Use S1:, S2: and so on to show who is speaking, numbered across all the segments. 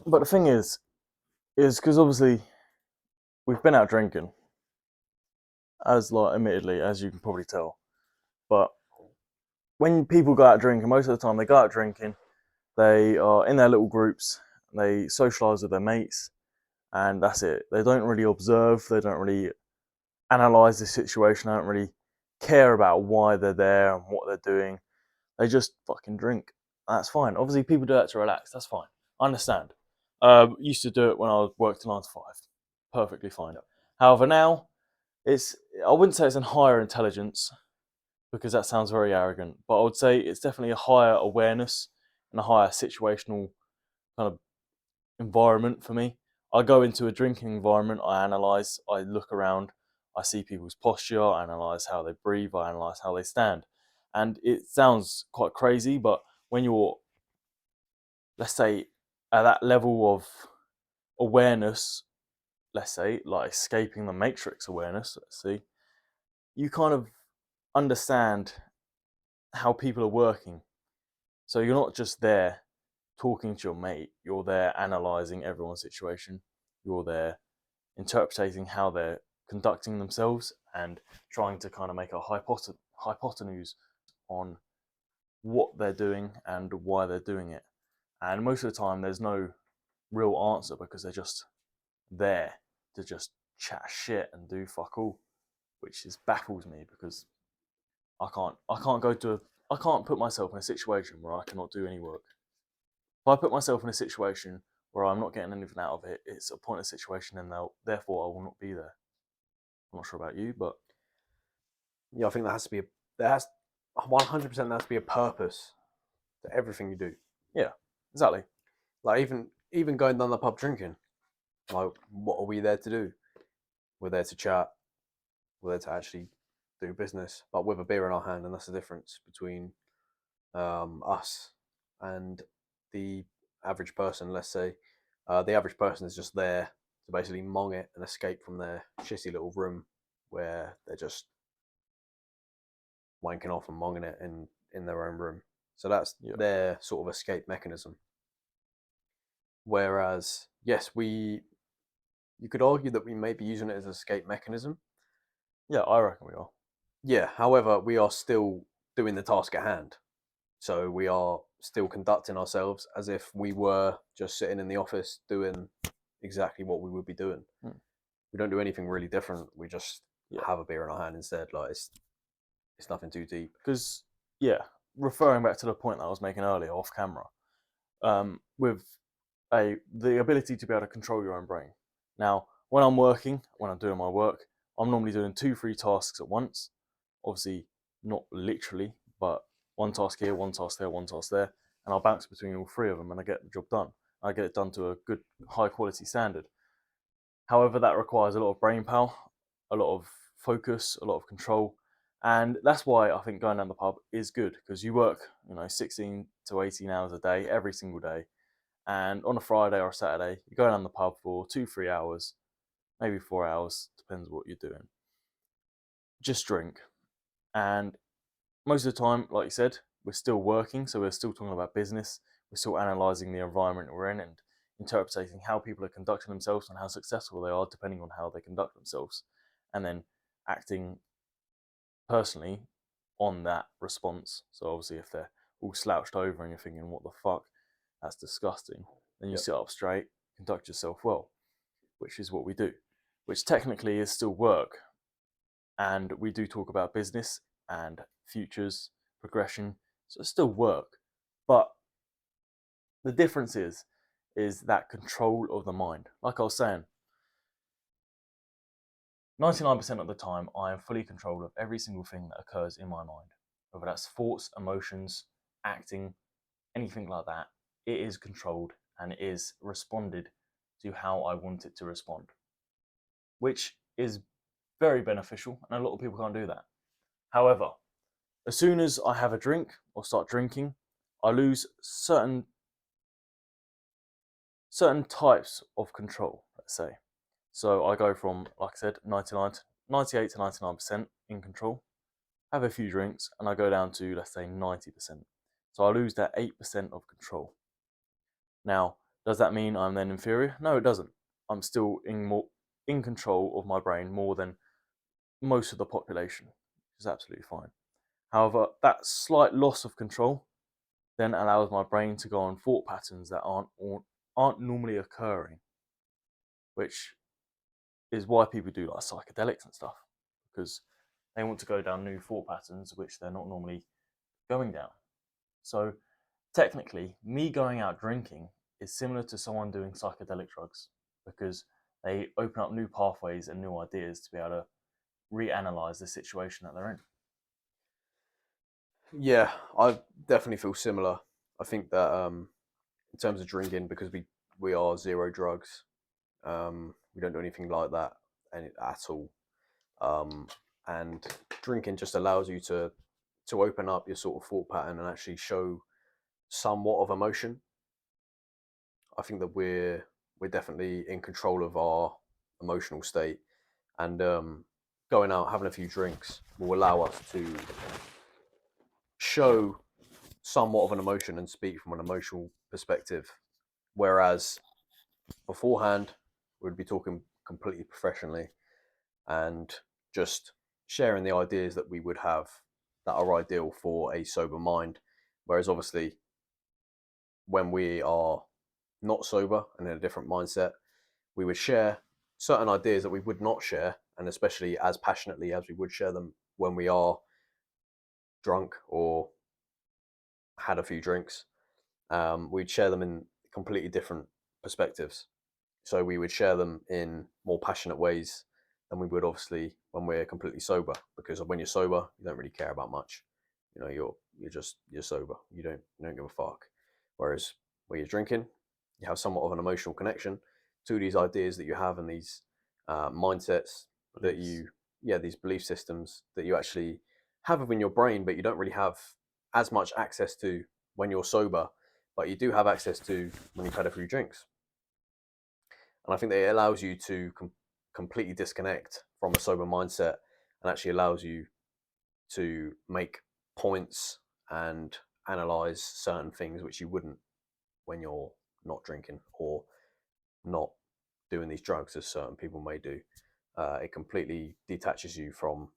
S1: But the thing is because obviously we've been out drinking, as like admittedly, as you can probably tell. But when people go out drinking, most of the time they go out drinking, they are in their little groups, they socialise with their mates, and that's it. They don't really observe, they don't really analyse the situation, they don't really care about why they're there and what they're doing. They just fucking drink. That's fine. Obviously, people do that to relax. That's fine. I understand. Used to do it when I worked 9 to 5. Perfectly fine. However, now it's I wouldn't say it's a higher intelligence because that sounds very arrogant, but I would say it's definitely a higher awareness and a higher situational kind of environment for me. I go into a drinking environment, I analyze, I look around, I see people's posture, I analyze how they breathe, I analyze how they stand. And it sounds quite crazy, but when you're, let's say, at that level of awareness, let's say, like escaping the matrix awareness, let's see, you kind of understand how people are working. So you're not just there talking to your mate, you're there analysing everyone's situation, you're there interpreting how they're conducting themselves and trying to kind of make a hypotenuse on what they're doing and why they're doing it. And most of the time, there's no real answer because they're just there to just chat shit and do fuck all, which is baffles me because I can't put myself in a situation where I cannot do any work. If I put myself in a situation where I'm not getting anything out of it, it's a pointless situation, and therefore I will not be there. I'm not sure about you, but
S2: Yeah, I think there has 100% has to be a purpose to everything you do.
S1: yeah, exactly.
S2: Like even going down the pub drinking, like what are we there to do? We're there to chat. We're there to actually do business, but with a beer in our hand, and that's the difference between us and the average person. Let's say the average person is just there to basically mong it and escape from their shitty little room where they're just wanking off and monging it in their own room. So that's
S1: Yeah,
S2: their sort of escape mechanism. Whereas, yes, you could argue that we may be using it as an escape mechanism.
S1: yeah, I reckon we are.
S2: Yeah, however, we are still doing the task at hand. So we are still conducting ourselves as if we were just sitting in the office doing exactly what we would be doing.
S1: Hmm.
S2: We don't do anything really different. We just
S1: Yeah,
S2: have a beer in our hand instead. Like it's nothing too deep.
S1: because yeah, referring back to the point that I was making earlier off camera, with the ability to be able to control your own brain. Now, when I'm working, when I'm doing my work, I'm normally doing 2, 3 tasks at once. Obviously, not literally, but one task here, one task there, one task there, and I'll bounce between all 3 of them, and I get the job done. I get it done to a good, high quality standard. However, that requires a lot of brain power, a lot of focus, a lot of control, and that's why I think going down the pub is good because you work, 16 to 18 hours a day every single day, and on a Friday or a Saturday, you go down the pub for 2, 3 hours, maybe 4 hours, depends what you're doing. Just drink. And most of the time, like you said, we're still working, so we're still talking about business. We're still analysing the environment we're in and interpreting how people are conducting themselves and how successful they are, depending on how they conduct themselves, and then acting personally on that response. So obviously, if they're all slouched over and you're thinking, "What the fuck? That's disgusting," then you
S2: Yep.
S1: sit up straight, conduct yourself well, which is what we do, which technically is still work. And we do talk about business and futures, progression, so it's still work. But the difference is that control of the mind. Like I was saying, 99% of the time, I am fully in control of every single thing that occurs in my mind, whether that's thoughts, emotions, acting, anything like that. It is controlled and it is responded to how I want it to respond, which is very beneficial, and a lot of people can't do that. However, as soon as I have a drink or start drinking, I lose certain types of control, let's say. So I go from, like I said, 98 to 99% in control, have a few drinks, and I go down to, let's say, 90%. So I lose that 8% of control. Now, Does that mean I'm then inferior? No, it doesn't. I'm still in control of my brain more than most of the population, which is absolutely fine. However, that slight loss of control then allows my brain to go on thought patterns that aren't normally occurring, which is why people do like psychedelics and stuff, because they want to go down new thought patterns which they're not normally going down. So technically, me going out drinking is similar to someone doing psychedelic drugs, because they open up new pathways and new ideas to be able to reanalyze the situation that they're in.
S2: Yeah, I definitely feel similar. I think that in terms of drinking, because we are zero drugs, we don't do anything like that at all. Um, and drinking just allows you to open up your sort of thought pattern and actually show somewhat of emotion. I think that we're definitely in control of our emotional state, and going out having a few drinks will allow us to show somewhat of an emotion and speak from an emotional perspective. Whereas beforehand, we'd be talking completely professionally and just sharing the ideas that we would have that are ideal for a sober mind. Whereas obviously, when we are not sober and in a different mindset, we would share certain ideas that we would not share, and especially as passionately as we would share them when we are drunk or had a few drinks. We'd share them in completely different perspectives. So we would share them in more passionate ways than we would obviously when we're completely sober. Because when you're sober, you don't really care about much. You know, you're sober. You don't give a fuck. Whereas when you're drinking, you have somewhat of an emotional connection to these ideas that you have and these mindsets that
S1: Beliefs.
S2: you, yeah, these belief systems that you actually have within your brain, but you don't really have as much access to when you're sober, but you do have access to when you've had a few drinks. And I think that it allows you to completely disconnect from a sober mindset and actually allows you to make points and analyze certain things which you wouldn't when you're not drinking or not doing these drugs, as certain people may do. It completely detaches you from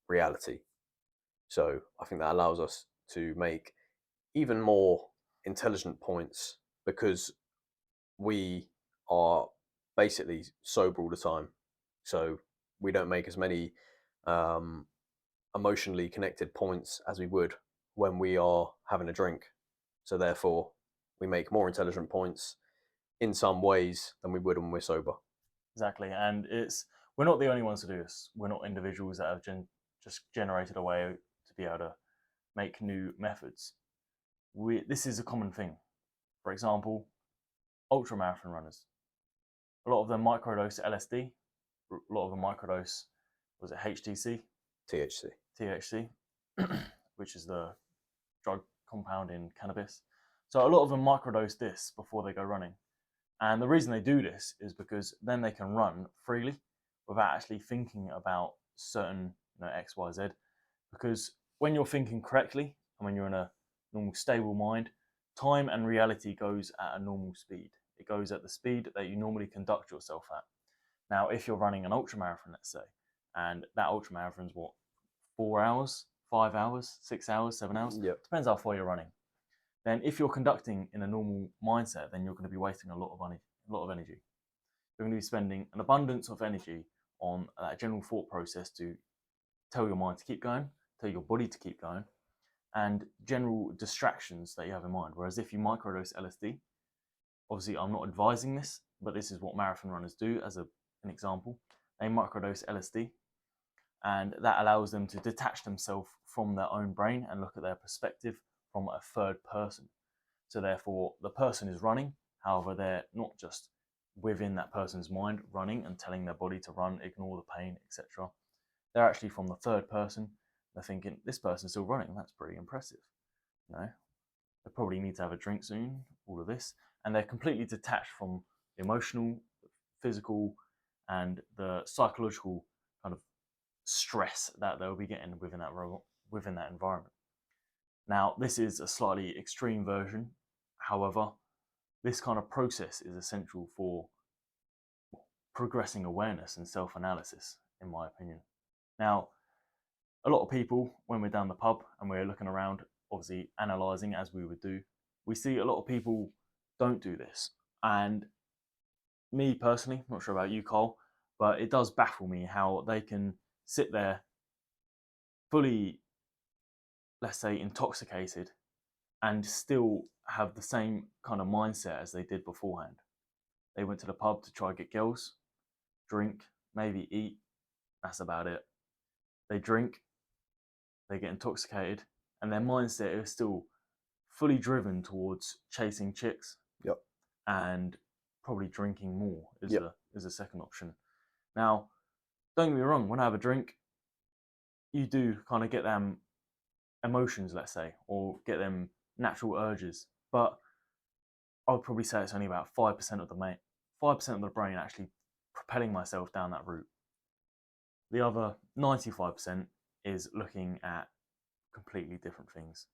S2: reality. So I think that allows us to make even more intelligent points because we are basically sober all the time. So we don't make as many um, emotionally connected points as we would when we are having a drink. So therefore, we make more intelligent points in some ways than we would when we're sober.
S1: Exactly, and we're not the only ones to do this. We're not individuals that have just generated a way to be able to make new methods. This is a common thing. For example, ultra marathon runners. A lot of them microdose LSD. A lot of them microdose, was it HTC?
S2: THC.
S1: THC, which is the drug compound in cannabis. So a lot of them microdose this before they go running. And the reason they do this is because then they can run freely without actually thinking about certain, X, Y, Z. Because when you're thinking correctly and when you're in a normal stable mind, time and reality goes at a normal speed. It goes at the speed that you normally conduct yourself at. Now, if you're running an ultra marathon, let's say, and that ultra marathon's what, 4 hours, 5 hours, 6 hours, 7 hours,
S2: Yep.
S1: depends how far you're running. Then, if you're conducting in a normal mindset, then you're going to be wasting a lot of money, a lot of energy. You're going to be spending an abundance of energy on that general thought process to tell your mind to keep going, tell your body to keep going, and general distractions that you have in mind. Whereas if you microdose LSD, obviously I'm not advising this, but this is what marathon runners do as an example. They microdose LSD, and that allows them to detach themselves from their own brain and look at their perspective from a third person. So therefore, the person is running, however, they're not just within that person's mind running and telling their body to run, ignore the pain, etc. They're actually from the third person. They're thinking, this person's still running, that's pretty impressive. You know, they probably need to have a drink soon, all of this. And they're completely detached from the emotional, physical, and the psychological kind of stress that they'll be getting within that environment. Now, this is a slightly extreme version. However, this kind of process is essential for progressing awareness and self-analysis, in my opinion. Now, a lot of people, when we're down the pub and we're looking around, obviously analysing as we would do, we see a lot of people don't do this. And me personally, not sure about you, Cole, but it does baffle me how they can sit there fully, let's say, intoxicated and still have the same kind of mindset as they did beforehand. They went to the pub to try and get girls, drink, maybe eat. That's about it. They drink, they get intoxicated, and their mindset is still fully driven towards chasing chicks.
S2: Yep.
S1: And probably drinking more is
S2: Yep.
S1: a second option. Now, don't get me wrong, when I have a drink, you do kind of get them emotions, let's say, or get them natural urges. But I would probably say it's only about 5% of the 5% of the brain actually propelling myself down that route. The other 95% is looking at completely different things.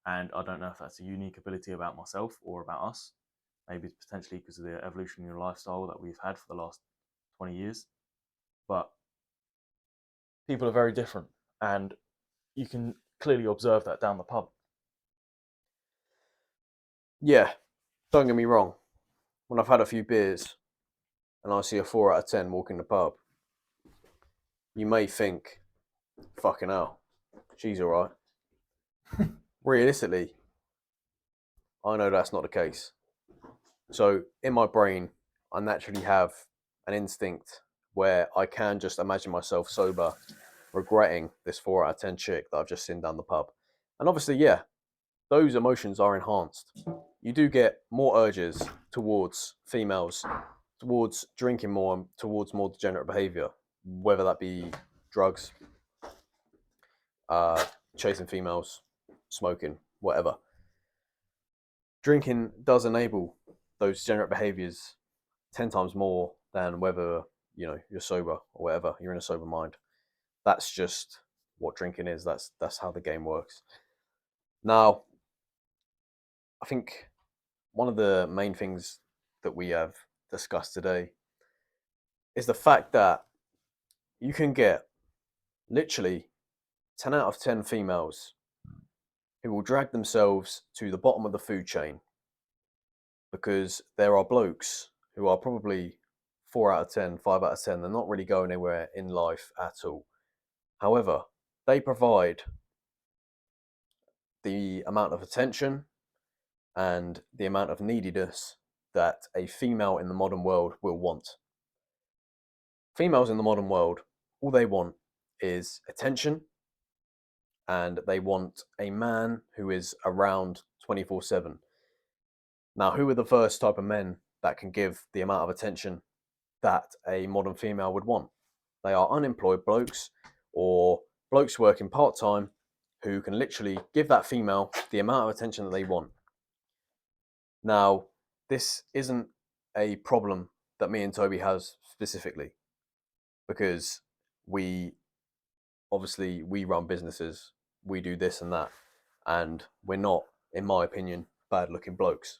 S1: And I don't know if that's a unique ability about myself or about us. Maybe it's potentially because of the evolutionary lifestyle that we've had for the last 20 years. But people are very different. And you can clearly observe that down the pub.
S2: Yeah, don't get me wrong. When I've had a few beers and I see a 4 out of 10 walk in the pub, you may think, fucking hell, she's alright. Realistically, I know that's not the case. So in my brain, I naturally have an instinct where I can just imagine myself sober, regretting this 4 out of 10 chick that I've just seen down the pub. And obviously, yeah, those emotions are enhanced. You do get more urges towards females, towards drinking more, and towards more degenerate behavior, whether that be drugs, chasing females, smoking, whatever. Drinking does enable those degenerate behaviors 10 times more than whether you're sober or whatever, you're in a sober mind. That's just what drinking is. That's how the game works. Now, I think one of the main things that we have discussed today is the fact that you can get literally 10 out of 10 females who will drag themselves to the bottom of the food chain because there are blokes who are probably 4 out of 10, 5 out of 10. They're not really going anywhere in life at all. However, they provide the amount of attention and the amount of neediness that a female in the modern world will want. Females in the modern world, all they want is attention, and they want a man who is around 24/7. Now, who are the first type of men that can give the amount of attention that a modern female would want? They are unemployed blokes or blokes working part-time who can literally give that female the amount of attention that they want. Now, this isn't a problem that me and Toby has specifically, because we run businesses, we do this and that, and we're not, in my opinion, bad looking blokes.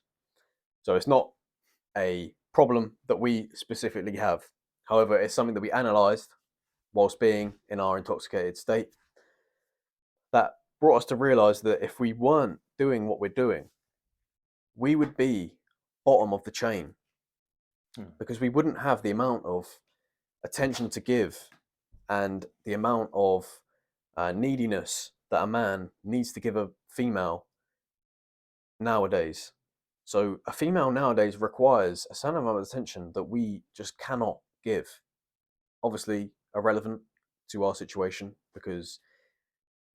S2: So it's not a problem that we specifically have. However, it's something that we analysed whilst being in our intoxicated state that brought us to realise that if we weren't doing what we're doing, we would be bottom of the chain, because we wouldn't have the amount of attention to give and the amount of neediness that a man needs to give a female nowadays. So a female nowadays requires a certain amount of attention that we just cannot give. Obviously irrelevant to our situation, because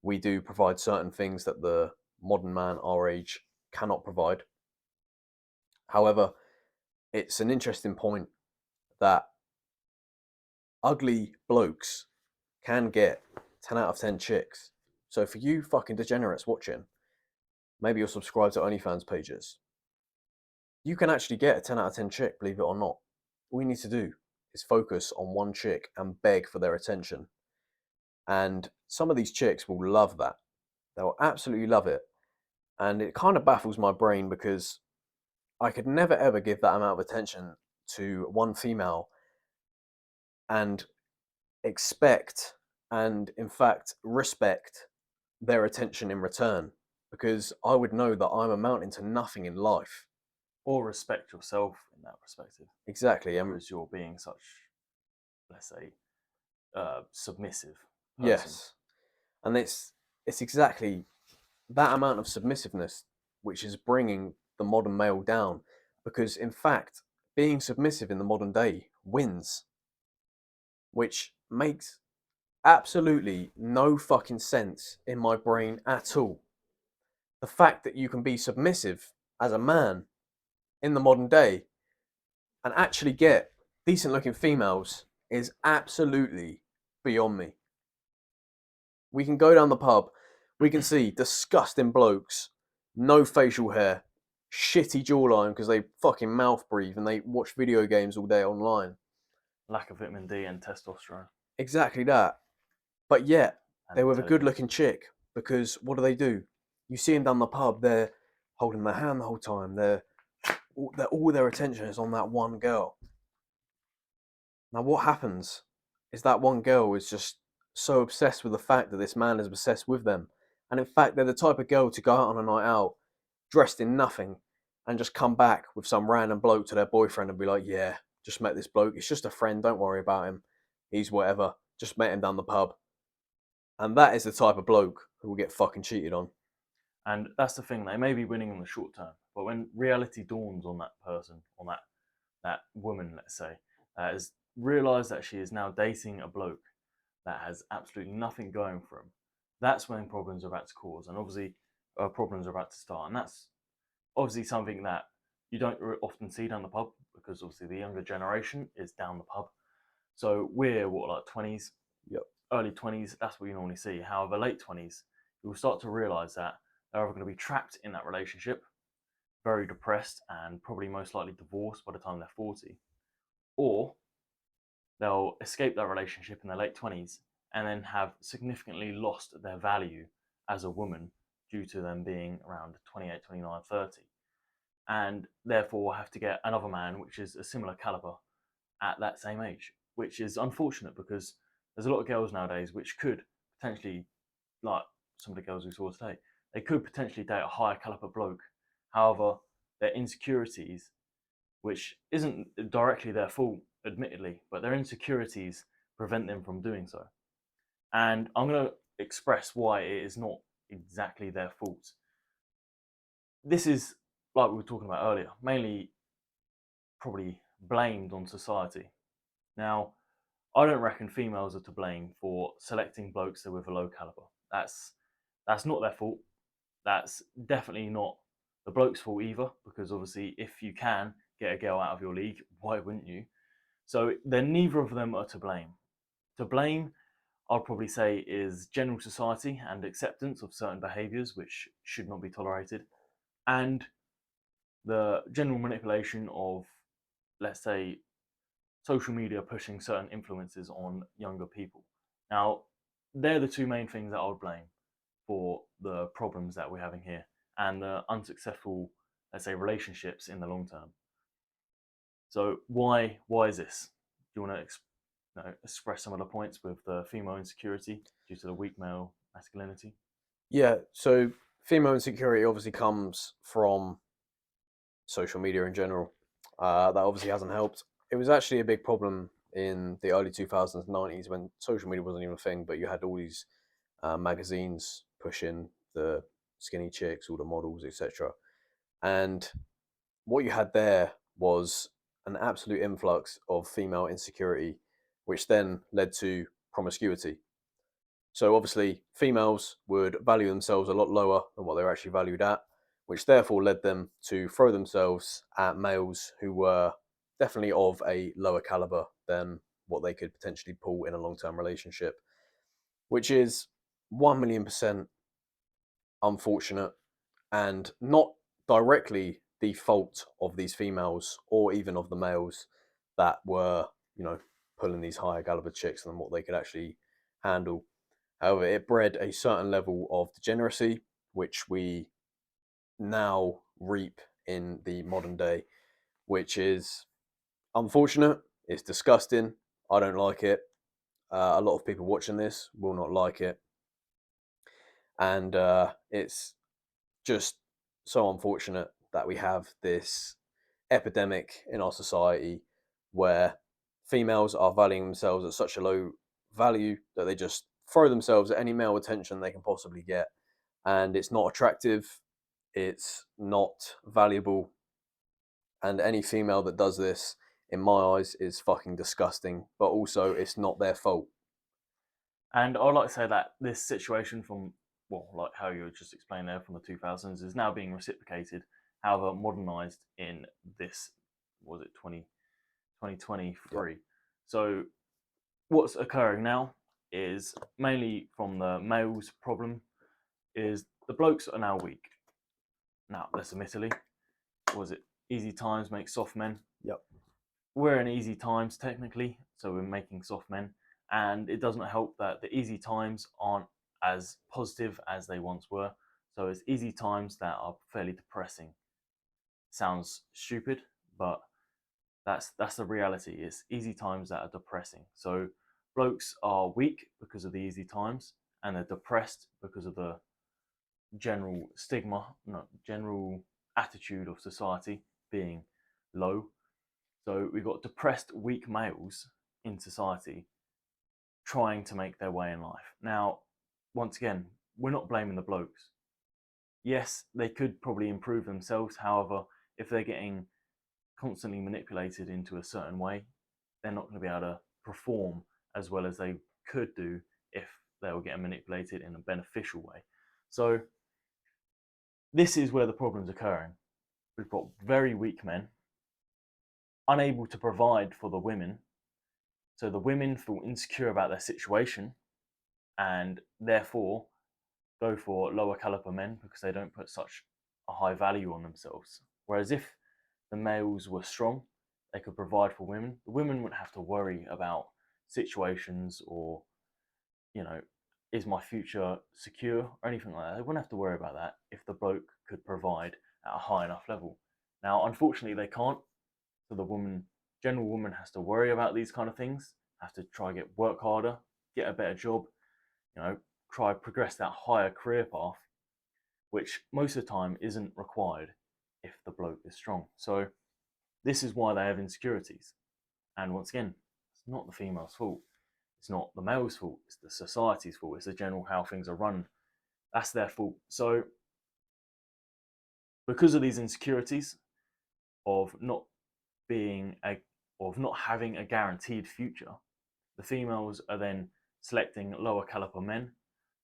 S2: we do provide certain things that the modern man our age cannot provide. However, it's an interesting point that ugly blokes can get 10 out of 10 chicks. So for you fucking degenerates watching, maybe you're subscribed to OnlyFans pages, you can actually get a 10 out of 10 chick, believe it or not. All you need to do is focus on one chick and beg for their attention. And some of these chicks will love that. They'll absolutely love it. And it kind of baffles my brain, because I could never ever give that amount of attention to one female and expect and, in fact, respect their attention in return, because I would know that I'm amounting to nothing in life.
S1: Or respect yourself in that perspective,
S2: Exactly.
S1: because you're being such, let's say, submissive person.
S2: Yes. And it's exactly that amount of submissiveness which is bringing the modern male down, because in fact being submissive in the modern day wins, which makes absolutely no fucking sense in my brain at all. The fact that you can be submissive as a man in the modern day and actually get decent looking females is absolutely beyond me. We can go down the pub, we can see disgusting blokes, no facial hair, shitty jawline because they fucking mouth breathe and they watch video games all day online.
S1: Lack of vitamin D and testosterone
S2: Exactly that. But yet,
S1: and
S2: they're with a good
S1: intelligence.
S2: looking chick, because what do? You see them down the pub, they're holding their hand the whole time. All their attention is on that one girl. Now, what happens is that one girl is just so obsessed with the fact that this man is obsessed with them. And in fact, they're the type of girl to go out on a night out dressed in nothing and just come back with some random bloke to their boyfriend and be like, yeah, just met this bloke. It's just a friend. Don't worry about him. He's whatever. Just met him down the pub. And that is the type of bloke who will get fucking cheated on.
S1: And that's the thing, they may be winning in the short term, but when reality dawns on that person, on that woman, let's say, that has realised that she is now dating a bloke that has absolutely nothing going for him, that's when problems are about to cause, and obviously problems are about to start. And that's obviously something that you don't often see down the pub, because obviously the younger generation is down the pub. So we're what, like 20s,
S2: Yep.
S1: early 20s, that's what you normally see. However, late 20s, you'll start to realise that they're either going to be trapped in that relationship, very depressed, and probably most likely divorced by the time they're 40, or they'll escape that relationship in their late 20s and then have significantly lost their value as a woman due to them being around 28, 29, 30, and therefore have to get another man which is a similar caliber at that same age, which is unfortunate because there's a lot of girls nowadays which could potentially, like some of the girls we saw today, they could potentially date a higher caliber bloke. However, their insecurities, which isn't directly their fault, admittedly, but their insecurities prevent them from doing so. And I'm going to express why it is not exactly their fault. This is, like we were talking about earlier, mainly probably blamed on society. Now, I don't reckon females are to blame for selecting blokes that are with a low caliber. That's not their fault. That's definitely not the bloke's fault either, because obviously, if you can get a girl out of your league, why wouldn't you? So then neither of them are to blame. To blame, I'd probably say, is general society and acceptance of certain behaviours which should not be tolerated, and the general manipulation of, let's say, social media pushing certain influences on younger people. Now, they're the two main things that I would blame for the problems that we're having here and the unsuccessful, let's say, relationships in the long term. So why is this? Do you want to express some of the points with the female insecurity due to the weak male masculinity?
S2: Yeah, so female insecurity obviously comes from social media in general. That obviously hasn't helped. It was actually a big problem in the early 2000s, 90s when social media wasn't even a thing, but you had all these magazines pushing the skinny chicks, all the models, etc. And what you had there was an absolute influx of female insecurity, which then led to promiscuity. So obviously, females would value themselves a lot lower than what they were actually valued at, which therefore led them to throw themselves at males who were definitely of a lower caliber than what they could potentially pull in a long-term relationship, which is 1,000,000% unfortunate and not directly the fault of these females or even of the males that were, pulling these higher caliber chicks than what they could actually handle. However, it bred a certain level of degeneracy, which we now reap in the modern day, which is unfortunate. It's disgusting. I don't like it. A lot of people watching this will not like it. And it's just so unfortunate that we have this epidemic in our society where females are valuing themselves at such a low value that they just throw themselves at any male attention they can possibly get. And it's not attractive, it's not valuable. And any female that does this, in my eyes, is fucking disgusting. But also, it's not their fault.
S1: And I'd like to say that this situation from, well, like how you just explained there from the 2000s is now being reciprocated, however, modernized in this, was it 2023?
S2: Yep.
S1: So what's occurring now is mainly from the males' problem is the blokes are now weak. Now, let's admittedly, was it easy times make soft men?
S2: Yep.
S1: We're in easy times technically, so we're making soft men, and it doesn't help that the easy times aren't as positive as they once were. So it's easy times that are fairly depressing. Sounds stupid, but that's the reality. It's easy times that are depressing. So blokes are weak because of the easy times, and they're depressed because of the general stigma, no, general attitude of society being low. So we've got depressed, weak males in society trying to make their way in life. Now, once again, we're not blaming the blokes. Yes, they could probably improve themselves. However, if they're getting constantly manipulated into a certain way, they're not going to be able to perform as well as they could do if they were getting manipulated in a beneficial way. So this is where the problem's occurring. We've got very weak men, unable to provide for the women. So the women feel insecure about their situation and therefore go for lower caliber men because they don't put such a high value on themselves. Whereas if the males were strong, they could provide for women. The women wouldn't have to worry about situations or, you know, is my future secure or anything like that. They wouldn't have to worry about that if the bloke could provide at a high enough level. Now, unfortunately, they can't. So the woman, general woman, has to worry about these kind of things. Have to try and work harder, get a better job. Try progress that higher career path, which most of the time isn't required if the bloke is strong. So this is why they have insecurities. And once again, it's not the female's fault. It's not the male's fault. It's the society's fault. It's the general how things are run. That's their fault. So because of these insecurities of not being a of not having a guaranteed future, the females are then selecting lower caliber men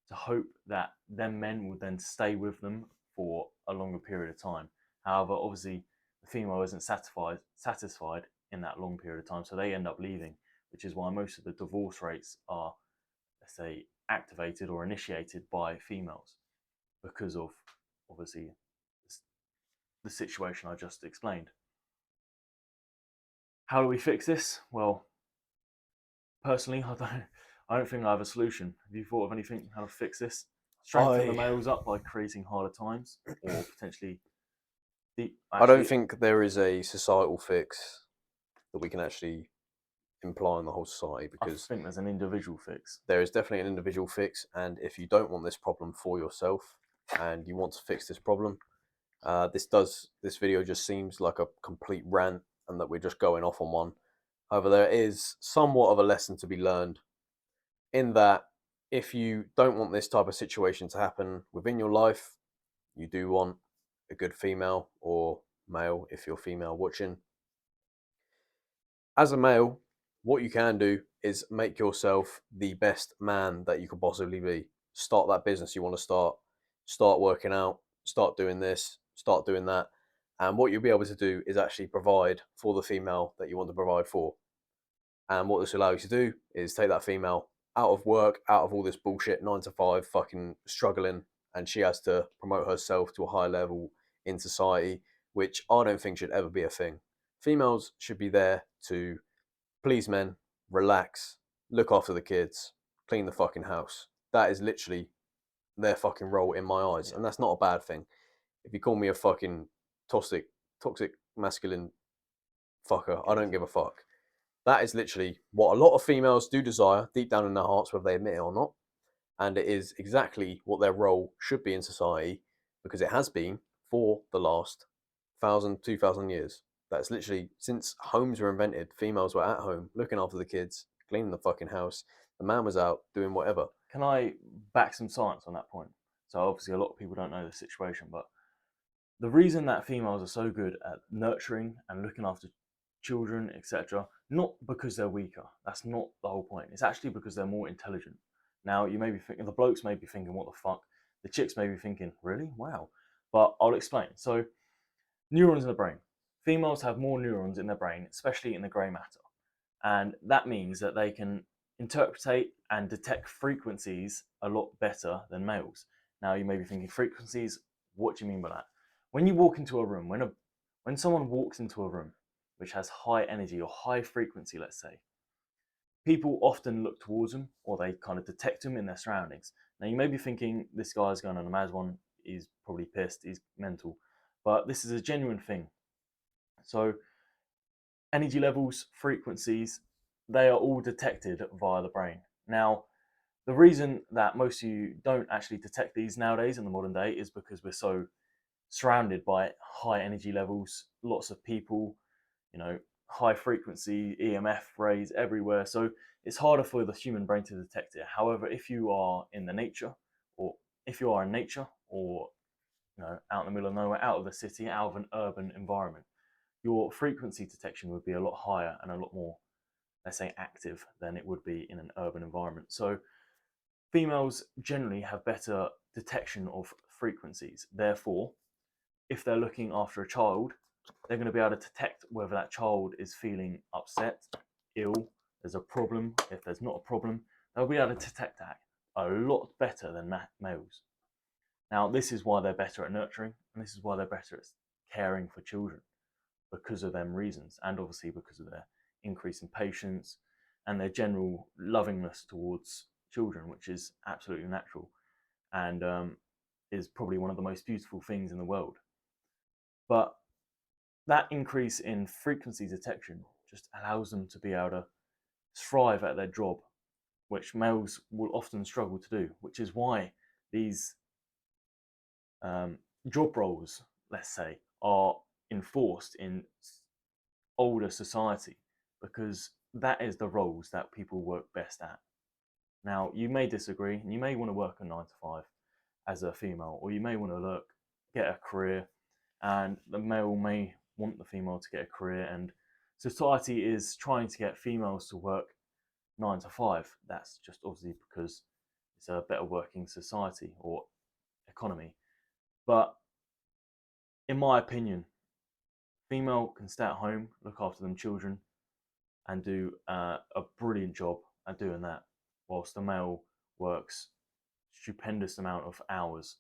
S1: to hope that them men will then stay with them for a longer period of time. However, obviously, the female isn't satisfied in that long period of time, so they end up leaving, which is why most of the divorce rates are, let's say, activated or initiated by females because of obviously the situation I just explained. How do we fix this? Well, personally, I don't think I have a solution. Have you thought of anything how to fix this? Strengthen the males up by creating harder times, or potentially
S2: I don't think there is a societal fix that we can actually imply on the whole society,
S1: I
S2: because
S1: think there's an individual fix.
S2: there is definitely an individual fix. And if you don't want this problem for yourself and you want to fix this problem, this video just seems like a complete rant and that we're just going off on one. However, there is somewhat of a lesson to be learned in that if you don't want this type of situation to happen within your life, you do want a good female or male if you're female watching. As a male, what you can do is make yourself the best man that you could possibly be. Start that business you want to start working out, start doing this, start doing that. And what you'll be able to do is actually provide for the female that you want to provide for. And what this will allow you to do is take that female out of work, out of all this bullshit 9 to 5 fucking struggling, and she has to promote herself to a higher level in society, which I don't think should ever be a thing. Females should be there to please men, relax, look after the kids, clean the fucking house. That is literally their fucking role in my eyes, and that's not a bad thing. If you call me a fucking toxic toxic masculine fucker. I don't give a fuck. That is literally what a lot of females do desire deep down in their hearts, whether they admit it or not. And it is exactly what their role should be in society, because it has been for the last 1,000, 2,000 years. That's literally since homes were invented. Females were at home looking after the kids, cleaning the fucking house. The man was out doing whatever.
S1: Can I back some science on that point? So obviously a lot of people don't know the situation, but the reason that females are so good at nurturing and looking after children, etc., not because they're weaker. That's not the whole point. It's actually because they're more intelligent. Now, you may be thinking, the blokes may be thinking, what the fuck? The chicks may be thinking, really? Wow. But I'll explain. So, neurons in the brain. Females have more neurons in their brain, especially in the grey matter. And that means that they can interpret and detect frequencies a lot better than males. Now, you may be thinking, frequencies, what do you mean by that? When you walk into a room, when someone walks into a room which has high energy or high frequency, let's say, people often look towards them or they kind of detect them in their surroundings. Now, you may be thinking, this guy's going on a mad one, he's probably pissed, he's mental, but this is a genuine thing. So, energy levels, frequencies, they are all detected via the brain. Now, the reason that most of you don't actually detect these nowadays in the modern day is because we're so surrounded by high energy levels, lots of people, you know, high frequency EMF rays everywhere. So it's harder for the human brain to detect it. However, if you are in the nature, or if you are in nature, or out in the middle of nowhere, out of the city, out of an urban environment, your frequency detection would be a lot higher and a lot more, let's say, active than it would be in an urban environment. So females generally have better detection of frequencies. Therefore, if they're looking after a child, they're going to be able to detect whether that child is feeling upset, ill, there's a problem. If there's not a problem, they'll be able to detect that a lot better than males. Now, this is why they're better at nurturing, and this is why they're better at caring for children, because of them reasons, and obviously because of their increase in patience and their general lovingness towards children, which is absolutely natural and is probably one of the most beautiful things in the world. But that increase in frequency detection just allows them to be able to thrive at their job, which males will often struggle to do, which is why these job roles, let's say, are enforced in older society, because that is the roles that people work best at. Now, you may disagree, and you may want to work a 9 to 5 as a female, or you may want to get a career, and the male may want the female to get a career, and society is trying to get females to work 9 to 5. That's just obviously because it's a better working society or economy. But in my opinion, female can stay at home, look after them children, and do a brilliant job at doing that, whilst the male works stupendous amount of hours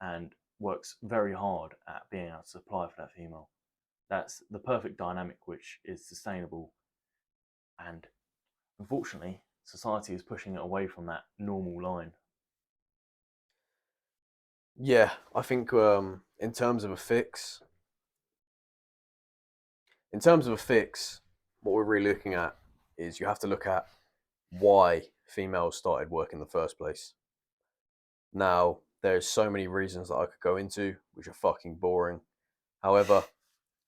S1: and works very hard at being able to supply for that female. That's the perfect dynamic, which is sustainable. And unfortunately, society is pushing it away from that normal line.
S2: Yeah, I think in terms of a fix, what we're really looking at is you have to look at why females started work in the first place. Now, there's so many reasons that I could go into, which are fucking boring. However,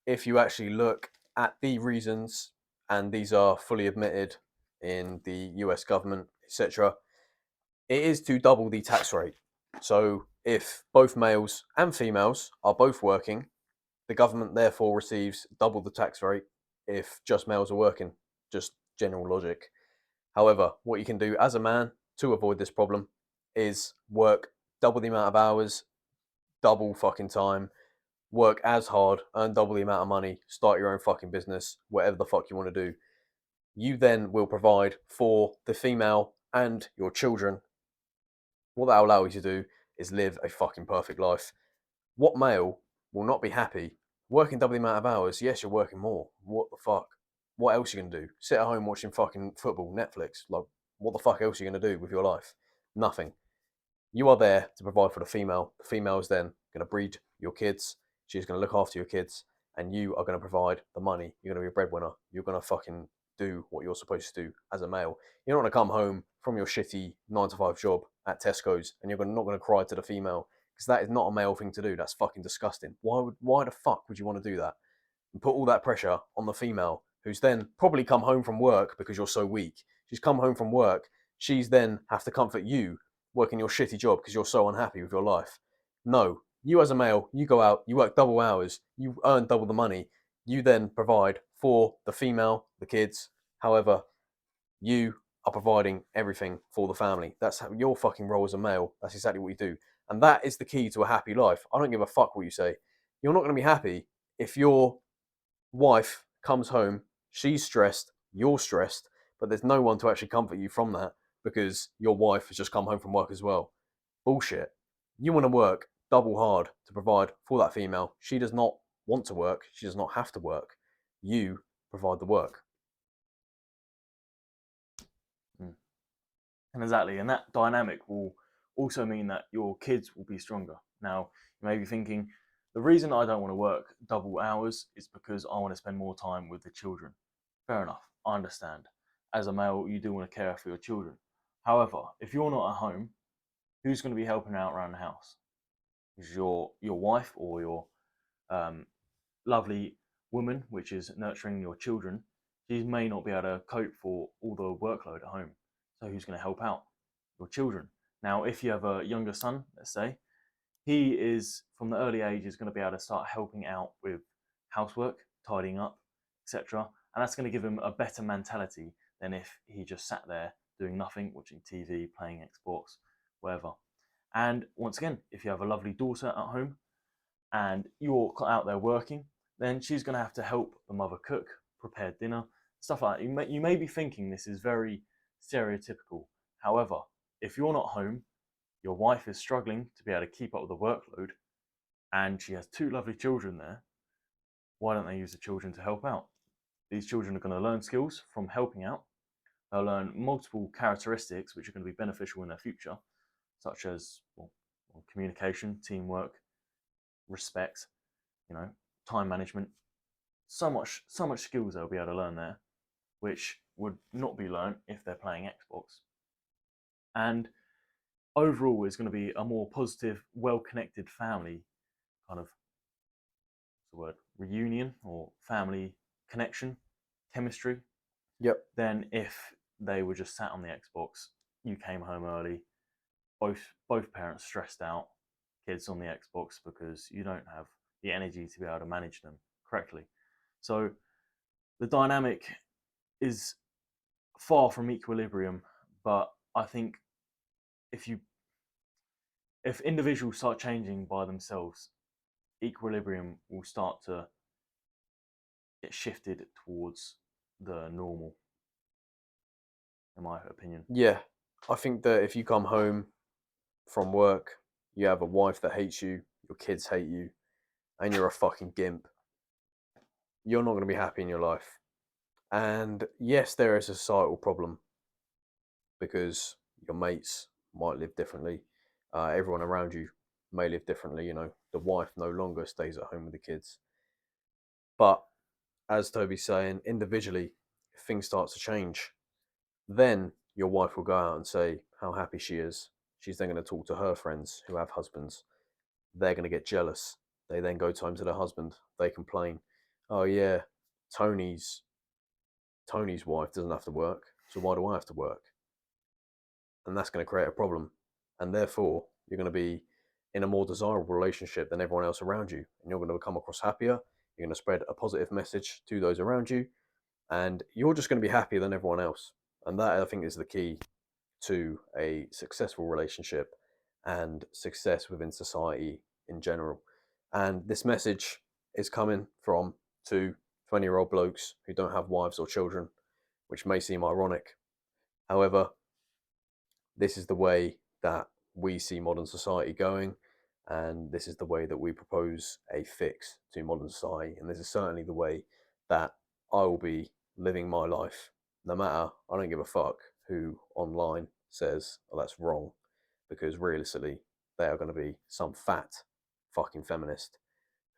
S2: if you actually look at the reasons, and these are fully admitted in the US government, etc., it is to double the tax rate. So if both males and females are both working, the government therefore receives double the tax rate if just males are working. Just general logic. However, what you can do as a man to avoid this problem is work double the amount of hours, double fucking time, work as hard, earn double the amount of money, start your own fucking business, whatever the fuck you want to do. You then will provide for the female and your children. What that will allow you to do is live a fucking perfect life. What male will not be happy working double the amount of hours? Yes, you're working more. What the fuck? What else are you gonna do? Sit at home watching fucking football, Netflix? Like, what the fuck else are you gonna do with your life? Nothing. You are there to provide for the female. The female is then gonna breed your kids. She's gonna look after your kids, and you are going to provide the money. You're going to be a breadwinner. You're going to fucking do what you're supposed to do as a male. You're not going to come home from your shitty 9 to 5 job at Tesco's and you're not going to cry to the female, because that is not a male thing to do. That's fucking disgusting. Why the fuck would you want to do that and put all that pressure on the female, who's then probably come home from work because you're so weak? She's come home from work. She's then have to comfort you working your shitty job because you're so unhappy with your life. No, you as a male, you go out, you work double hours, you earn double the money, you then provide for the female, the kids, however, you are providing everything for the family. That's how your fucking role as a male. That's exactly what you do. And that is the key to a happy life. I don't give a fuck what you say. You're not going to be happy if your wife comes home, she's stressed, you're stressed, but there's no one to actually comfort you from that because your wife has just come home from work as well. Bullshit. You want to work double hard to provide for that female. She does not want to work, she does not have to work. You provide the work.
S1: And exactly, and that dynamic will also mean that your kids will be stronger. Now, you may be thinking, the reason I don't want to work double hours is because I want to spend more time with the children. Fair enough, I understand. As a male, you do want to care for your children. However, if you're not at home, who's going to be helping out around the house? Is your wife or your um, lovely woman, which is nurturing your children? She may not be able to cope for all the workload at home. So who's going to help out? Your children. Now, if you have a younger son, let's say, he is from the early age is going to be able to start helping out with housework, tidying up, etc. And that's going to give him a better mentality than if he just sat there doing nothing, watching TV, playing Xbox, whatever. And once again, if you have a lovely daughter at home and you're out there working, then she's going to have to help the mother cook, prepare dinner, stuff like that. You may be thinking this is very stereotypical. However, if you're not home, your wife is struggling to be able to keep up with the workload, and she has two lovely children there, why don't they use the children to help out? These children are going to learn skills from helping out. They'll learn multiple characteristics which are going to be beneficial in their future, such as communication, teamwork, respect, time management. So much skills they'll be able to learn there, which would not be learned if they're playing Xbox. And overall, is going to be a more positive, well-connected family kind of the word reunion or family connection, chemistry,
S2: Yep.
S1: than if they were just sat on the Xbox. You came home early, both parents stressed out, kids on the Xbox because you don't have the energy to be able to manage them correctly. So the dynamic is far from equilibrium, but I think if you if individuals start changing by themselves, equilibrium will start to get shifted towards the normal, in my opinion.
S2: Yeah. I think that if you come home from work, you have a wife that hates you, your kids hate you, and you're a fucking gimp, you're not going to be happy in your life. And yes, there is a societal problem because your mates might live differently. Everyone around you may live differently. The wife no longer stays at home with the kids. But as Toby's saying, individually, if things start to change, then your wife will go out and say how happy she is. She's then going to talk to her friends who have husbands. They're going to get jealous. They then go home to their husband. They complain, "Oh yeah, Tony's Tony's wife doesn't have to work, so why do I have to work?" And that's going to create a problem. And therefore, you're going to be in a more desirable relationship than everyone else around you. And you're going to come across happier. You're going to spread a positive message to those around you. And you're just going to be happier than everyone else. And that, I think, is the key to a successful relationship and success within society in general. And this message is coming from two 20-year-old blokes who don't have wives or children, which may seem ironic. However, this is the way that we see modern society going, and this is the way that we propose a fix to modern society. And this is certainly the way that I will be living my life, no matter, I don't give a fuck who online says, oh, that's wrong, because realistically, they are going to be some fat fucking feminist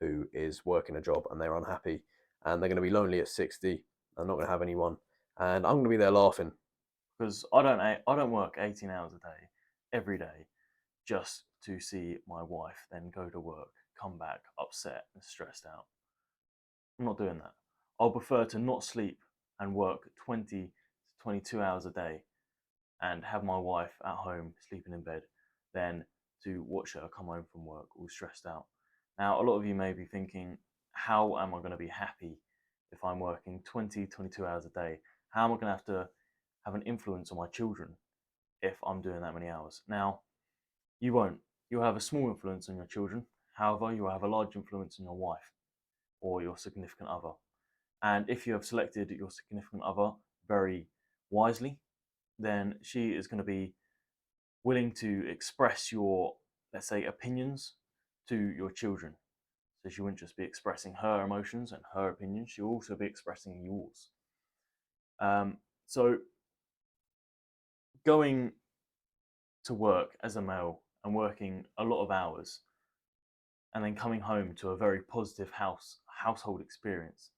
S2: who is working a job and they're unhappy and they're going to be lonely at 60 and not going to have anyone. And I'm going to be there laughing.
S1: Because I don't work 18 hours a day every day just to see my wife then go to work, come back upset and stressed out. I'm not doing that. I'll prefer to not sleep and work 20 to 22 hours a day and have my wife at home sleeping in bed than to watch her come home from work all stressed out. Now, a lot of you may be thinking, how am I going to be happy if I'm working 20, 22 hours a day? How am I going to have an influence on my children if I'm doing that many hours? Now, you won't. You'll have a small influence on your children. However, you will have a large influence on your wife or your significant other. And if you have selected your significant other very wisely, then she is going to be willing to express your, let's say, opinions to your children. So she wouldn't just be expressing her emotions and her opinions, she'll also be expressing yours. So going to work as a male and working a lot of hours and then coming home to a very positive household experience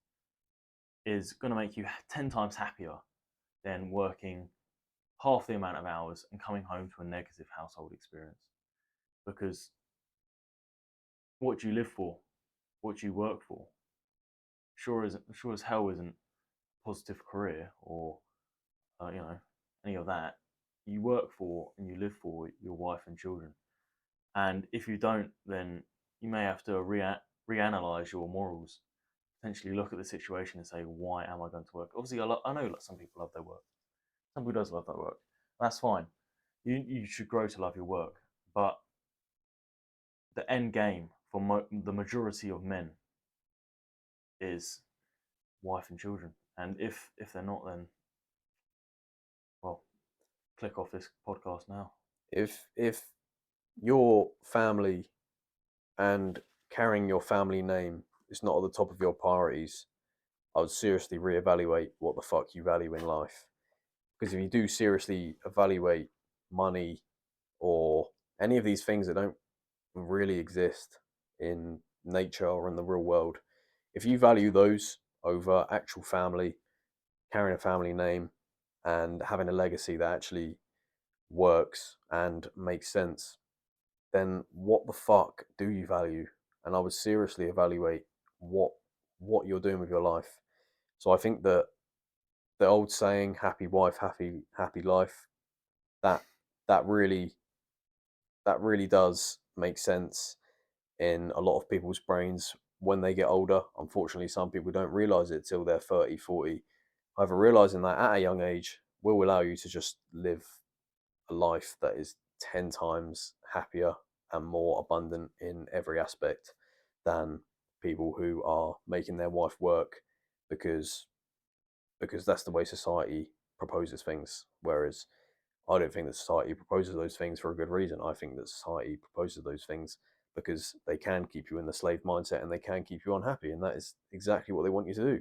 S1: is going to make you 10 times happier than working half the amount of hours and coming home to a negative household experience. Because what do you live for? What do you work for? Sure as hell isn't a positive career or any of that. You work for and you live for your wife and children. And if you don't, then you may have to reanalyze your morals, potentially look at the situation and say, why am I going to work? Obviously, I know some people love their work. Some people does love their work. That's fine. You should grow to love your work. But the end game for the majority of men is wife and children. And if they're not, then, well, click off this podcast now.
S2: If your family and carrying your family name is not at the top of your priorities, I would seriously reevaluate what the fuck you value in life. Because if you do seriously evaluate money or any of these things that don't really exist in nature or in the real world, if you value those over actual family, carrying a family name, and having a legacy that actually works and makes sense, then what the fuck do you value? And I would seriously evaluate what you're doing with your life. So I think that the old saying, happy wife, happy life, that that really that really does make sense in a lot of people's brains when they get older. Unfortunately, some people don't realize it till they're 30, 40. However, realizing that at a young age will allow you to just live a life that is 10 times happier and more abundant in every aspect than people who are making their wife work because that's the way society proposes things. Whereas I don't think that society proposes those things for a good reason. I think that society proposes those things because they can keep you in the slave mindset and they can keep you unhappy. And that is exactly what they want you to do.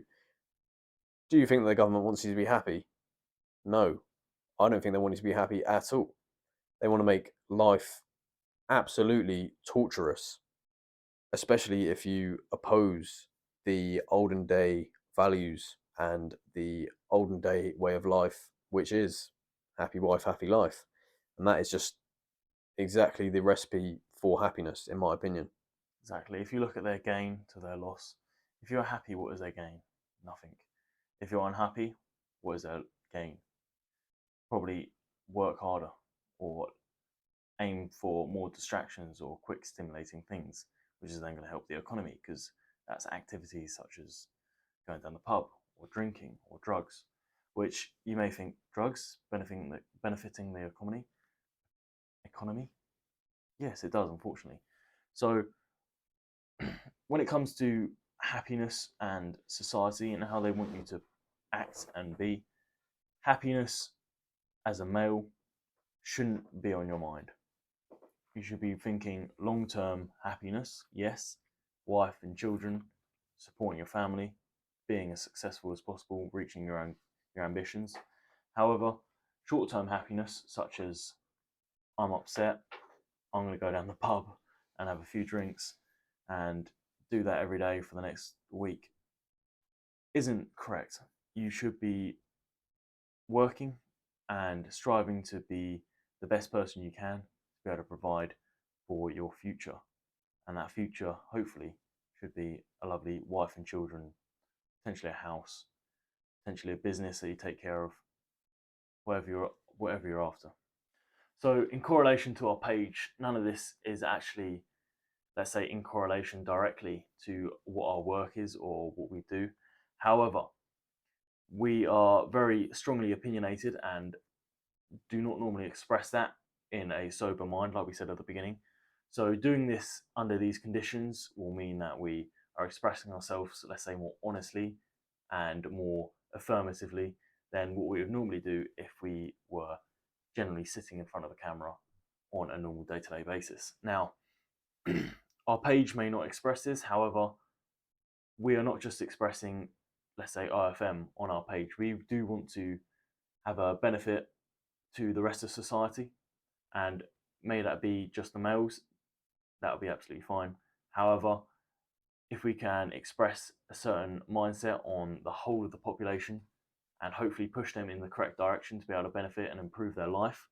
S2: Do you think the government wants you to be happy? No, I don't think they want you to be happy at all. They want to make life absolutely torturous, especially if you oppose the olden day values and the olden day way of life, which is happy wife, happy life. And that is just exactly the recipe for happiness, in my opinion.
S1: Exactly. If you look at their gain to their loss, if you're happy, what is their gain? Nothing. If you're unhappy, what is their gain? Probably work harder or aim for more distractions or quick stimulating things, which is then going to help the economy because that's activities such as going down the pub or drinking or drugs, which you may think drugs benefiting the economy. Yes, it does, unfortunately. So when it comes to happiness and society and how they want you to act and be, happiness as a male shouldn't be on your mind. You should be thinking long term happiness, yes, wife and children, supporting your family, being as successful as possible, reaching your ambitions. However, short term happiness, such as I'm upset, I'm going to go down the pub and have a few drinks and do that every day for the next week isn't correct. You should be working and striving to be the best person you can to be able to provide for your future. And that future, hopefully, should be a lovely wife and children, potentially a house, potentially a business that you take care of, whatever you're after. So, in correlation to our page, none of this is actually, let's say, in correlation directly to what our work is or what we do. However, we are very strongly opinionated and do not normally express that in a sober mind, like we said at the beginning. So, doing this under these conditions will mean that we are expressing ourselves, let's say, more honestly and more affirmatively than what we would normally do if we were generally sitting in front of a camera on a normal day to day basis. Now, our page may not express this, however, we are not just expressing, let's say, IFM on our page. We do want to have a benefit to the rest of society, and may that be just the males, that would be absolutely fine. However, if we can express a certain mindset on the whole of the population and hopefully push them in the correct direction to be able to benefit and improve their life,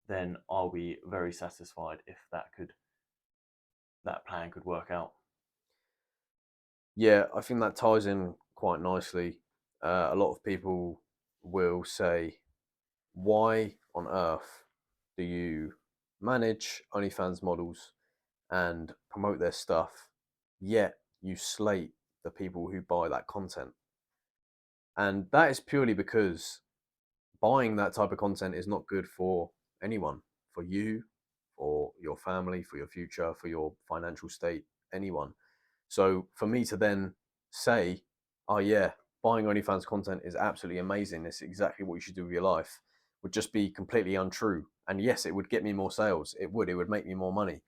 S1: then I'll be very satisfied if that plan could work out.
S2: Yeah, I think that ties in quite nicely. A lot of people will say, why on earth do you manage OnlyFans models and promote their stuff, yet you slate the people who buy that content? And that is purely because buying that type of content is not good for anyone, for you, for your family, for your future, for your financial state, anyone. So for me to then say, oh yeah, buying OnlyFans content is absolutely amazing, it's exactly what you should do with your life, would just be completely untrue. And yes, it would get me more sales. It would make me more money.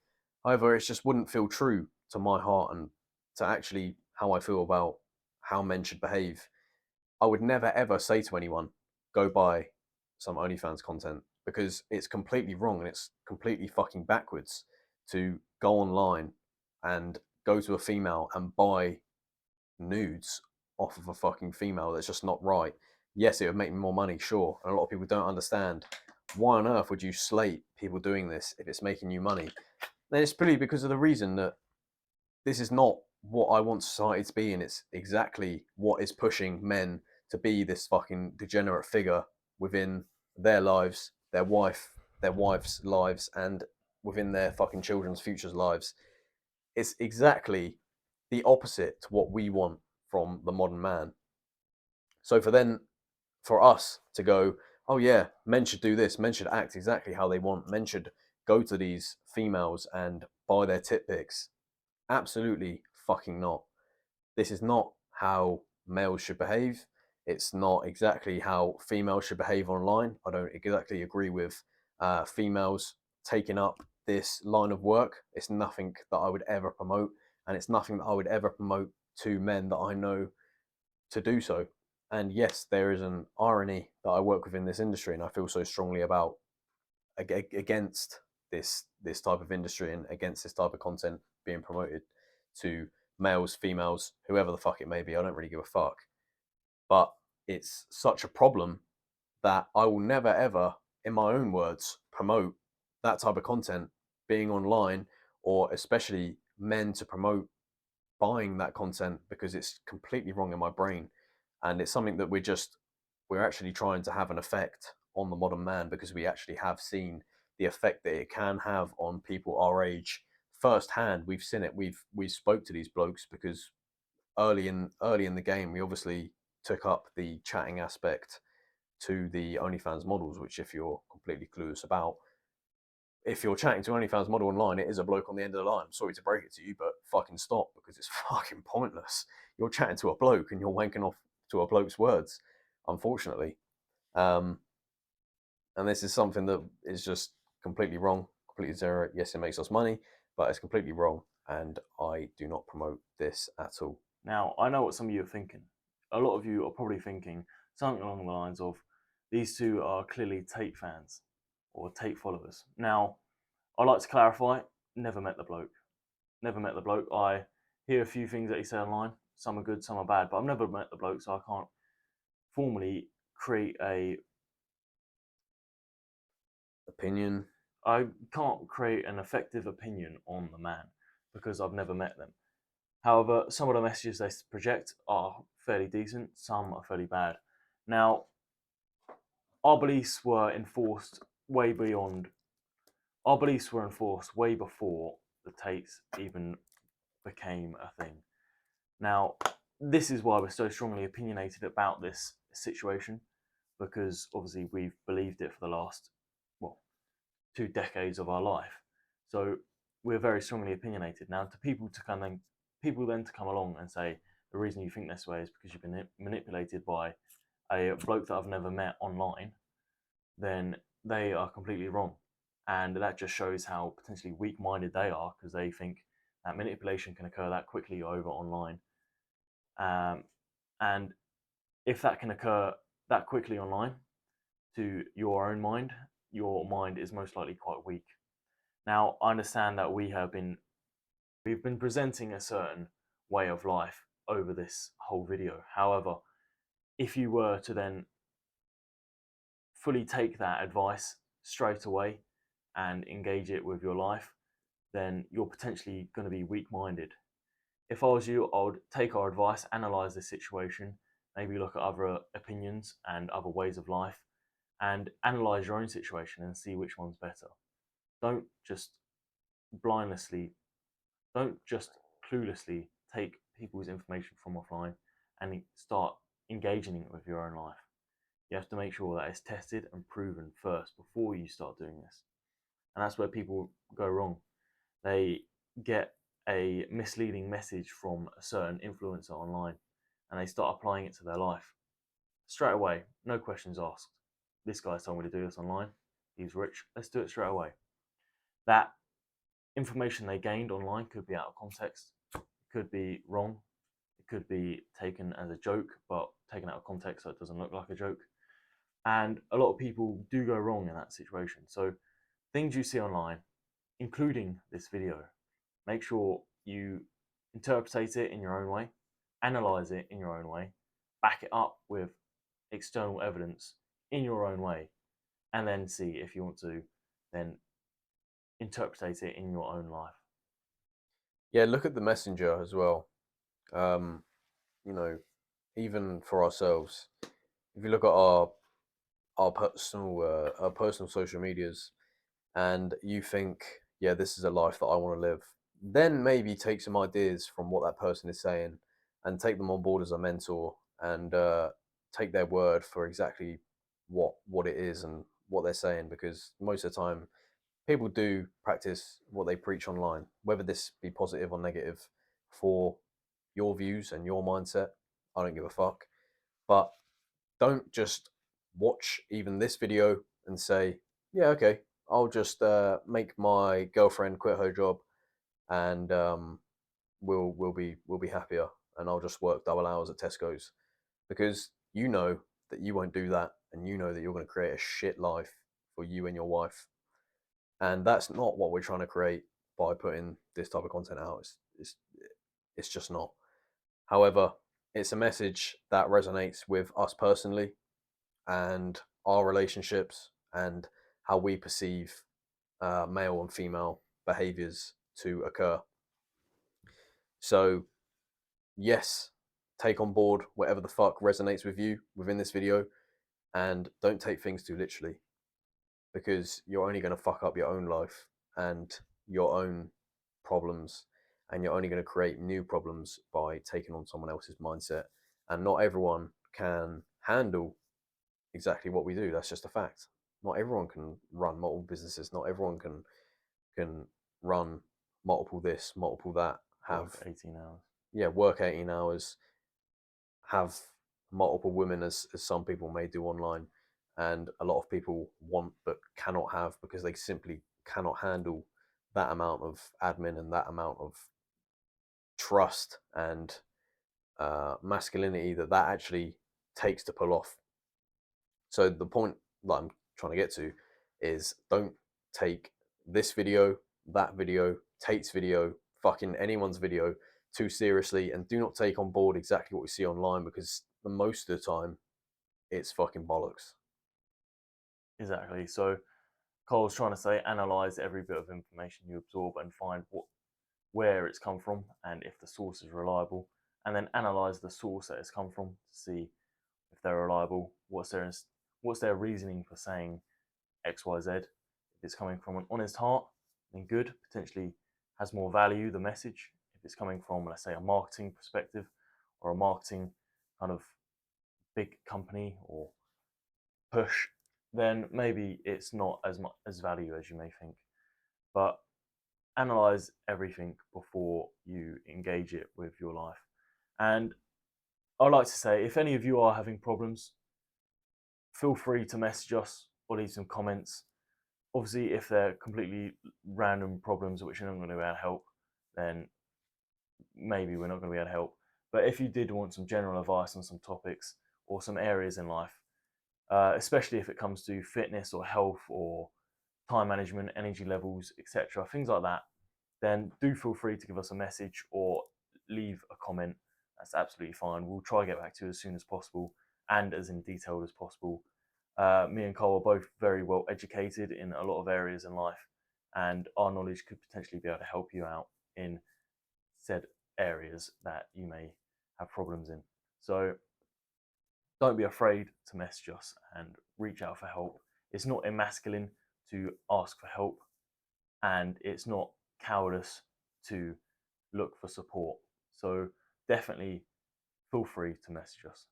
S2: However, it just wouldn't feel true to my heart and to actually how I feel about how men should behave. I would never ever say to anyone, go buy some OnlyFans content, because it's completely wrong and it's completely fucking backwards to go online and go to a female and buy nudes off of a fucking female. That's just not right. Yes, it would make me more money, sure. And a lot of people don't understand, why on earth would you slate people doing this if it's making you money? Then it's purely because of the reason that this is not what I want society to be, and it's exactly what is pushing men to be this fucking degenerate figure within their lives, their wives' lives, and within their fucking children's futures lives. It's exactly the opposite to what we want from the modern man. So for us to go, oh yeah, men should do this, men should act exactly how they want, men should go to these females and buy their tit pics. Absolutely fucking not. This is not how males should behave. It's not exactly how females should behave online. I don't exactly agree with females taking up this line of work. It's nothing that I would ever promote, and it's nothing that I would ever promote to men that I know to do so. And yes, there is an irony that I work within this industry, and I feel so strongly about against this type of industry and against this type of content being promoted to males, females, whoever the fuck it may be. I don't really give a fuck. But it's such a problem that I will never ever, in my own words, promote that type of content being online, or especially men to promote buying that content, because it's completely wrong in my brain. And it's something that we're actually trying to have an effect on the modern man, because we actually have seen the effect that it can have on people our age firsthand. We've seen it. We spoke to these blokes because early in the game we obviously took up the chatting aspect to the OnlyFans models, which, if you're completely clueless about, if you're chatting to an OnlyFans model online, it is a bloke on the end of the line. I'm sorry to break it to you, but fucking stop, because it's fucking pointless. You're chatting to a bloke and you're wanking off to a bloke's words, unfortunately. Um, and this is something that is just completely wrong, completely zero. Yes, it makes us money, but it's completely wrong, and I do not promote this at all.
S1: Now, I know what some of you are thinking. A lot of you are probably thinking something along the lines of, these two are clearly Tate fans or Tate followers. Now, I'd like to clarify, never met the bloke. Never met the bloke. I hear a few things that he said online. Some are good, some are bad. But I've never met the bloke, so I can't formally create a.
S2: Opinion.
S1: I can't create an effective opinion on the man because I've never met them. However, some of the messages they project are fairly decent. Some are fairly bad. Now, our beliefs were enforced way beyond. Our beliefs were enforced way before the tapes even became a thing. Now, this is why we're so strongly opinionated about this situation, because obviously we've believed it for the last, well, 2 decades of our life. So we're very strongly opinionated. Now, to people then to come along and say the reason you think this way is because you've been manipulated by a bloke that I've never met online, then they are completely wrong. And that just shows how potentially weak minded they are because they think that manipulation can occur that quickly over online. And if that can occur that quickly online to your own mind, your mind is most likely quite weak. Now, I understand that we've been presenting a certain way of life over this whole video. However, if you were to then fully take that advice straight away and engage it with your life, then you're potentially going to be weak minded. If I was you, I would take our advice, analyze this situation, maybe look at other opinions and other ways of life, and analyze your own situation and see which one's better. Don't just blindlessly, don't just cluelessly take people's information from offline and start engaging it with your own life. You have to make sure that it's tested and proven first before you start doing this. And that's where people go wrong. They get a misleading message from a certain influencer online and they start applying it to their life straight away, no questions asked. This guy's told me to do this online. He's rich. Let's do it straight away. That information they gained online could be out of context, it could be wrong, it could be taken as a joke, but taken out of context so it doesn't look like a joke. And a lot of people do go wrong in that situation. So, things you see online, including this video, make sure you interpret it in your own way, analyze it in your own way, back it up with external evidence in your own way, and then see if you want to then interpret it in your own life.
S2: Yeah, look at the messenger as well. You know, even for ourselves, if you look at our personal social medias, and you think, yeah, this is a life that I want to live, then maybe take some ideas from what that person is saying and take them on board as a mentor and take their word for exactly what it is and what they're saying, because most of the time people do practice what they preach online, whether this be positive or negative for your views and your mindset. I don't give a fuck. But don't just watch even this video and say, yeah, okay, I'll just make my girlfriend quit her job and we'll be happier, and I'll just work double hours at Tesco's, because you know that you won't do that, and you know that you're going to create a shit life for you and your wife, and that's not what we're trying to create by putting this type of content out. It's just not. However, it's a message that resonates with us personally and our relationships and how we perceive male and female behaviors to occur. So, yes, take on board whatever the fuck resonates with you within this video, and don't take things too literally, because you're only going to fuck up your own life and your own problems, and you're only going to create new problems by taking on someone else's mindset. And not everyone can handle exactly what we do. That's just a fact. Not everyone can run multiple businesses. Not everyone can run multiple this, multiple that. Have
S1: Work 18 hours.
S2: Yeah, work 18 hours. Have multiple women, as some people may do online, and a lot of people want but cannot have because they simply cannot handle that amount of admin and that amount of trust and masculinity that actually takes to pull off. So the point that I'm trying to get to is, don't take this video, that video, Tate's video, fucking anyone's video too seriously, and do not take on board exactly what we see online, because the most of the time it's fucking bollocks.
S1: Exactly. So Cole's trying to say analyze every bit of information you absorb and find where it's come from and if the source is reliable, and then analyze the source that it's come from to see if they're reliable. What's their reasoning for saying X, Y, Z? If it's coming from an honest heart, then good. Potentially has more value, the message. If it's coming from, let's say, a marketing perspective or a marketing kind of big company or push, then maybe it's not as much as value as you may think. But analyze everything before you engage it with your life. And I'd like to say, if any of you are having problems, feel free to message us or leave some comments. Obviously, if they're completely random problems which you're not going to be able to help, then maybe we're not going to be able to help. But if you did want some general advice on some topics or some areas in life, especially if it comes to fitness or health or time management, energy levels, etc., things like that, then do feel free to give us a message or leave a comment. That's absolutely fine. We'll try to get back to you as soon as possible and as in detailed as possible. Me and Cole are both very well educated in a lot of areas in life, and our knowledge could potentially be able to help you out in said areas that you may have problems in. So don't be afraid to message us and reach out for help. It's not emasculine to ask for help, and it's not cowardice to look for support. So definitely feel free to message us.